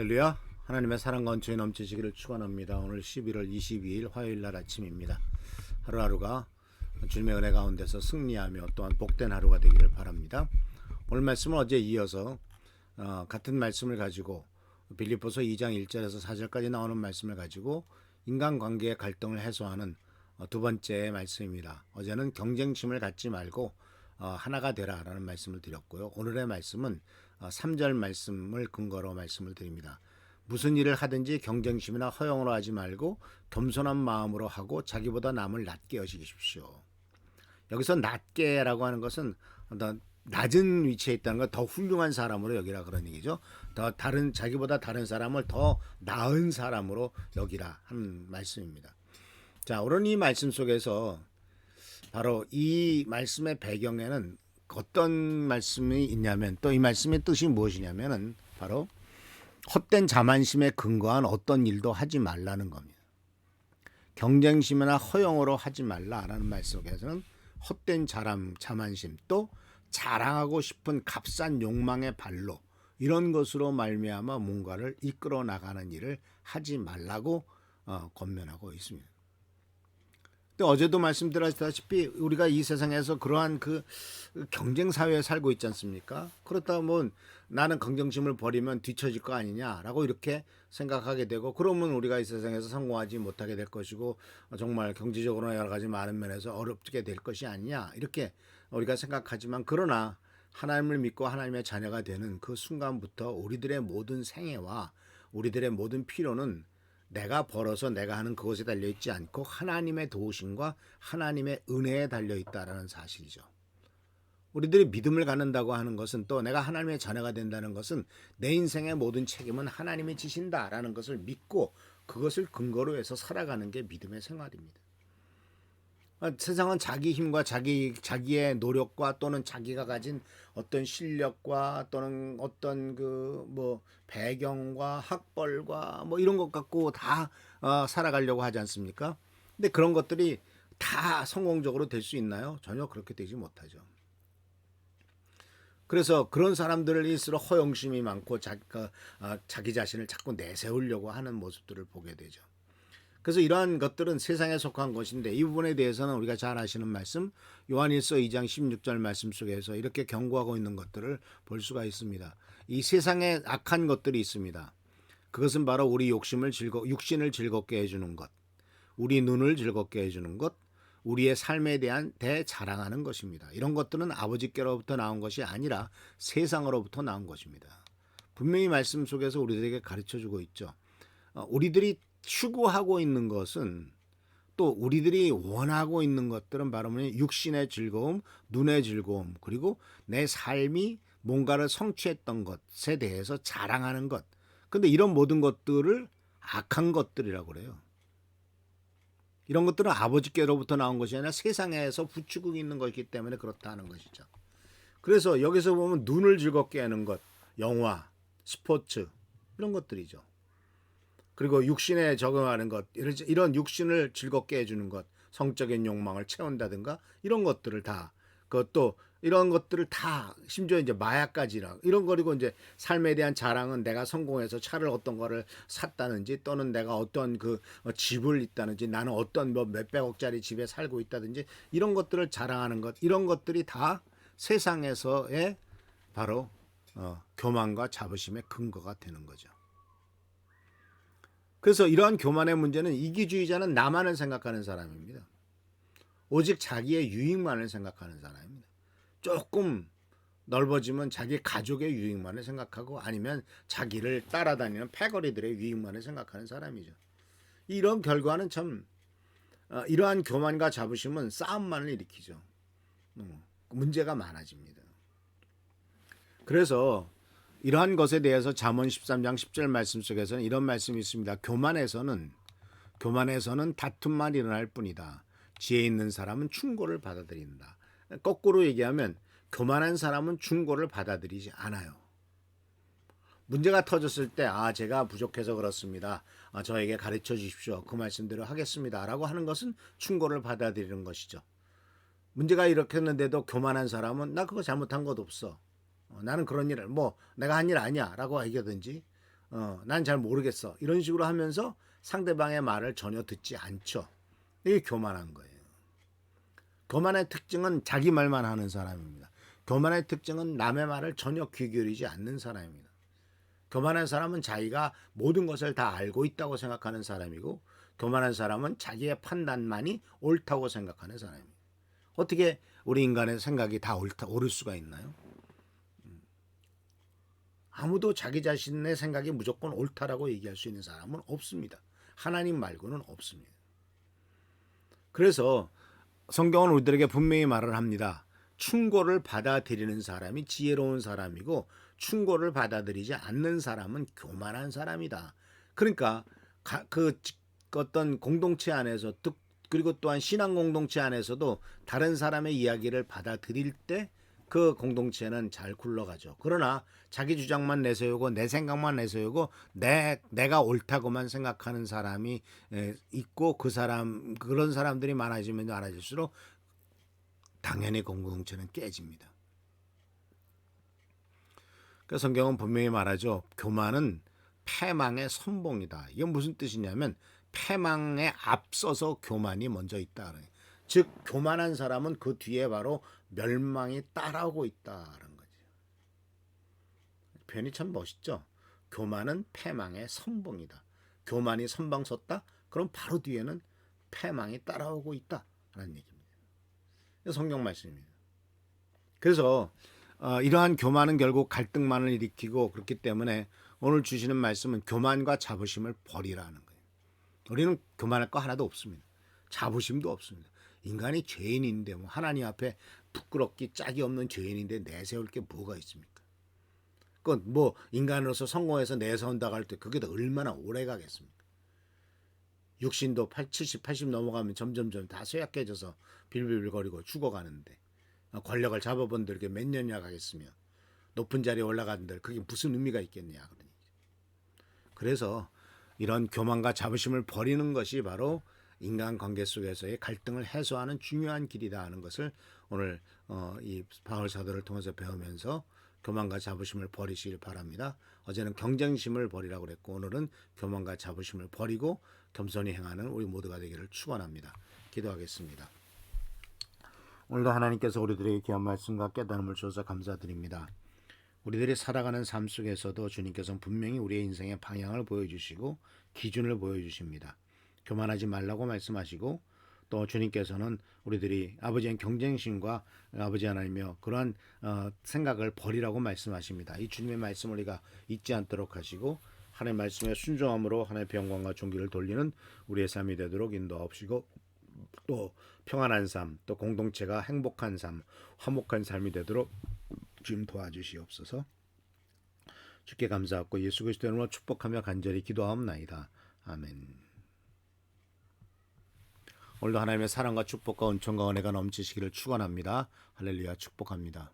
할렐루야. 하나님의 사랑과 은총이 넘치시기를 축원합니다. 오늘 11월 22일 화요일 날 아침입니다. 하루하루가 주님의 은혜 가운데서 승리하며 또한 복된 하루가 되기를 바랍니다. 오늘 말씀은 어제 이어서 같은 말씀을 가지고 빌립보서 2장 1절에서 4절까지 나오는 말씀을 가지고 인간관계의 갈등을 해소하는 두 번째 말씀입니다. 어제는 경쟁심을 갖지 말고 하나가 되라 라는 말씀을 드렸고요. 오늘의 말씀은 3절 말씀을 근거로 말씀을 드립니다. 무슨 일을 하든지 경쟁심이나 허영으로 하지 말고 겸손한 마음으로 하고 자기보다 남을 낮게 여기십시오. 여기서 낮게라고 하는 것은 더 낮은 위치에 있다는 것, 더 훌륭한 사람으로 여기라 그런 얘기죠. 자기보다 다른 사람을 더 나은 사람으로 여기라 하는 말씀입니다. 자, 오늘 이 말씀 속에서 바로 이 말씀의 배경에는 어떤 말씀이 있냐면, 또 이 말씀의 뜻이 무엇이냐면은 바로 헛된 자만심에 근거한 어떤 일도 하지 말라는 겁니다. 경쟁심이나 허영으로 하지 말라라는 말씀 속에서는 헛된 자만심, 또 자랑하고 싶은 값싼 욕망의 발로 이런 것으로 말미암아 뭔가를 이끌어 나가는 일을 하지 말라고 권면하고 있습니다. 어제도 말씀드렸다시피 우리가 이 세상에서 그러한 그 경쟁 사회에 살고 있지 않습니까? 그렇다면 나는 경쟁심을 버리면 뒤처질 거 아니냐라고 이렇게 생각하게 되고, 그러면 우리가 이 세상에서 성공하지 못하게 될 것이고 정말 경제적으로나 여러 가지 많은 면에서 어렵게 될 것이 아니냐 이렇게 우리가 생각하지만, 그러나 하나님을 믿고 하나님의 자녀가 되는 그 순간부터 우리들의 모든 생애와 우리들의 모든 필요는 내가 벌어서 내가 하는 그것에 달려있지 않고 하나님의 도우심과 하나님의 은혜에 달려있다라는 사실이죠. 우리들이 믿음을 갖는다고 하는 것은, 또 내가 하나님의 자녀가 된다는 것은 내 인생의 모든 책임은 하나님이 지신다라는 것을 믿고 그것을 근거로 해서 살아가는 게 믿음의 생활입니다. 세상은 자기 힘과 자기의 노력과 또는 자기가 가진 어떤 실력과 또는 어떤 배경과 학벌과 이런 것 갖고 다 살아가려고 하지 않습니까? 근데 그런 것들이 다 성공적으로 될 수 있나요? 전혀 그렇게 되지 못하죠. 그래서 그런 사람들일수록 허영심이 많고 자기 자신을 자꾸 내세우려고 하는 모습들을 보게 되죠. 그래서 이러한 것들은 세상에 속한 것인데, 이 부분에 대해서는 우리가 잘 아시는 말씀, 요한일서 2장 16절 말씀 속에서 이렇게 경고하고 있는 것들을 볼 수가 있습니다. 이 세상에 악한 것들이 있습니다. 그것은 바로 우리 육신을 즐겁게 해주는 것, 우리 눈을 즐겁게 해주는 것, 우리의 삶에 대한 대자랑하는 것입니다. 이런 것들은 아버지께로부터 나온 것이 아니라 세상으로부터 나온 것입니다. 분명히 말씀 속에서 우리들에게 가르쳐주고 있죠. 우리들이 추구하고 있는 것은, 또 우리들이 원하고 있는 것들은 바로 육신의 즐거움, 눈의 즐거움, 그리고 내 삶이 뭔가를 성취했던 것에 대해서 자랑하는 것. 근데 이런 모든 것들을 악한 것들이라고 그래요. 이런 것들은 아버지께로부터 나온 것이 아니라 세상에서 부추기고 있는 것이기 때문에 그렇다는 것이죠. 그래서 여기서 보면 눈을 즐겁게 하는 것, 영화, 스포츠, 이런 것들이죠. 그리고 육신에 적응하는 것, 이런 육신을 즐겁게 해주는 것, 성적인 욕망을 채운다든가 이런 것들을 다, 그것도 이런 것들을 다, 심지어 이제 마약까지랑 이런 거리고, 이제 삶에 대한 자랑은 내가 성공해서 차를 어떤 거를 샀다든지, 또는 내가 어떤 집을 있다든지, 나는 어떤 몇백억짜리 집에 살고 있다든지, 이런 것들을 자랑하는 것, 이런 것들이 다 세상에서의 바로 교만과 자부심의 근거가 되는 거죠. 그래서 이러한 교만의 문제는, 이기주의자는 나만을 생각하는 사람입니다. 오직 자기의 유익만을 생각하는 사람입니다. 조금 넓어지면 자기 가족의 유익만을 생각하고, 아니면 자기를 따라다니는 패거리들의 유익만을 생각하는 사람이죠. 이런 결과는 참, 이러한 교만과 자부심은 싸움만을 일으키죠. 문제가 많아집니다. 그래서 이러한 것에 대해서 잠언 13장 10절 말씀 속에서는 이런 말씀이 있습니다. 교만에서는 다툼만 일어날 뿐이다. 지혜 있는 사람은 충고를 받아들인다. 거꾸로 얘기하면 교만한 사람은 충고를 받아들이지 않아요. 문제가 터졌을 때, 제가 부족해서 그렇습니다. 저에게 가르쳐 주십시오. 그 말씀대로 하겠습니다. 라고 하는 것은 충고를 받아들이는 것이죠. 문제가 이렇게 했는데도 교만한 사람은 나 그거 잘못한 것 없어. 나는 그런 일을 내가 한 일 아니야 라고 얘기하든지, 난 잘 모르겠어. 이런 식으로 하면서 상대방의 말을 전혀 듣지 않죠. 이게 교만한 거예요. 교만의 특징은 자기 말만 하는 사람입니다. 교만의 특징은 남의 말을 전혀 귀 기울이지 않는 사람입니다. 교만한 사람은 자기가 모든 것을 다 알고 있다고 생각하는 사람이고, 교만한 사람은 자기의 판단만이 옳다고 생각하는 사람입니다. 어떻게 우리 인간의 생각이 다 옳을 수가 있나요? 아무도 자기 자신의 생각이 무조건 옳다라고 얘기할 수 있는 사람은 없습니다. 하나님 말고는 없습니다. 그래서 성경은 우리들에게 분명히 말을 합니다. 충고를 받아들이는 사람이 지혜로운 사람이고, 충고를 받아들이지 않는 사람은 교만한 사람이다. 그러니까 그 어떤 공동체 안에서, 그리고 또한 신앙 공동체 안에서도 다른 사람의 이야기를 받아들일 때 그 공동체는 잘 굴러가죠. 그러나 자기 주장만 내세우고 내 생각만 내세우고 내가 옳다고만 생각하는 사람이 있고, 그런 사람들이 많아지면 많아질수록 당연히 공동체는 깨집니다. 그 성경은 분명히 말하죠. 교만은 패망의 선봉이다. 이건 무슨 뜻이냐면 패망에 앞서서 교만이 먼저 있다. 즉 교만한 사람은 그 뒤에 바로 멸망이 따라오고 있다는 거죠. 표현이 참 멋있죠. 교만은 패망의 선봉이다. 교만이 선봉 섰다? 그럼 바로 뒤에는 패망이 따라오고 있다라는 얘기입니다. 성경 말씀입니다. 그래서 이러한 교만은 결국 갈등만을 일으키고, 그렇기 때문에 오늘 주시는 말씀은 교만과 자부심을 버리라는 거예요. 우리는 교만할 거 하나도 없습니다. 자부심도 없습니다. 인간이 죄인인데 하나님 앞에 부끄럽기 짝이 없는 죄인인데 내세울 게 뭐가 있습니까? 그건 인간으로서 성공해서 내세운다고 할 때 그게 더 얼마나 오래 가겠습니까? 육신도 70, 80 넘어가면 점점점 다 쇠약해져서 빌빌거리고 죽어가는데, 권력을 잡아본 들에게 몇 년이나 가겠으며 높은 자리에 올라가는들 그게 무슨 의미가 있겠냐. 그래서 이런 교만과 자부심을 버리는 것이 바로 인간관계 속에서의 갈등을 해소하는 중요한 길이다 하는 것을 오늘 이 바울 사도를 통해서 배우면서 교만과 자부심을 버리시길 바랍니다. 어제는 경쟁심을 버리라고 그랬고, 오늘은 교만과 자부심을 버리고 겸손히 행하는 우리 모두가 되기를 축원합니다. 기도하겠습니다. 오늘도 하나님께서 우리들에게 귀한 말씀과 깨달음을 주셔서 감사드립니다. 우리들이 살아가는 삶 속에서도 주님께서는 분명히 우리의 인생의 방향을 보여주시고 기준을 보여주십니다. 교만하지 말라고 말씀하시고, 또 주님께서는 우리들이 아버지의 경쟁심과 아버지 하나님이여 그러한 생각을 버리라고 말씀하십니다. 이 주님의 말씀을 우리가 잊지 않도록 하시고, 하나님의 말씀에 순종함으로 하나님의 영광과 존귀를 돌리는 우리의 삶이 되도록 인도하옵시고, 또 평안한 삶, 또 공동체가 행복한 삶, 화목한 삶이 되도록 주님 도와주시옵소서. 주께 감사하고 예수 그리스도의 이름으로 축복하며 간절히 기도하옵나이다. 아멘. 오늘도 하나님의 사랑과 축복과 은총과 은혜가 넘치시기를 축원합니다. 할렐루야, 축복합니다.